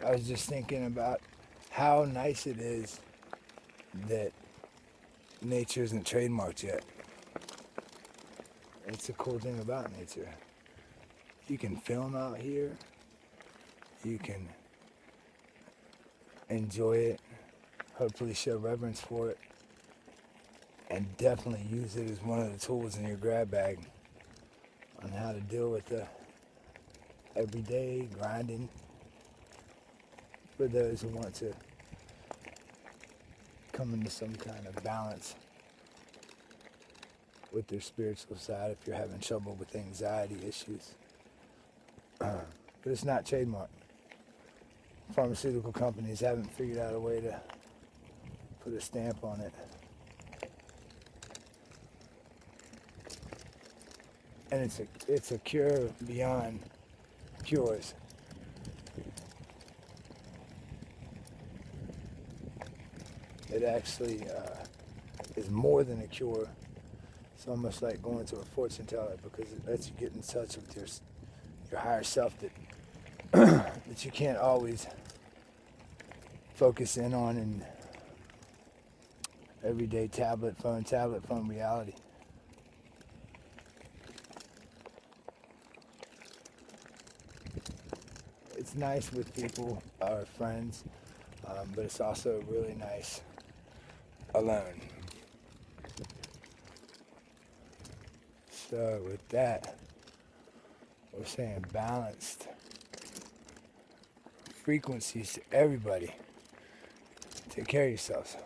I was just thinking about how nice it is that nature isn't trademarked yet. It's a cool thing about nature. You can film out here, you can enjoy it, hopefully show reverence for it, and definitely use it as one of the tools in your grab bag on how to deal with the everyday grinding for those who want to come into some kind of balance with their spiritual side if you're having trouble with anxiety issues. But it's not trademarked. Pharmaceutical companies haven't figured out a way to put a stamp on it. And it's a cure beyond cures. It actually is more than a cure. It's almost like going to a fortune teller because it lets you get in touch with your higher self that you can't always focus in on in everyday tablet phone reality. It's nice with people, our friends, but it's also really nice alone. So with that, we're saying balanced frequencies to everybody. Take care of yourselves.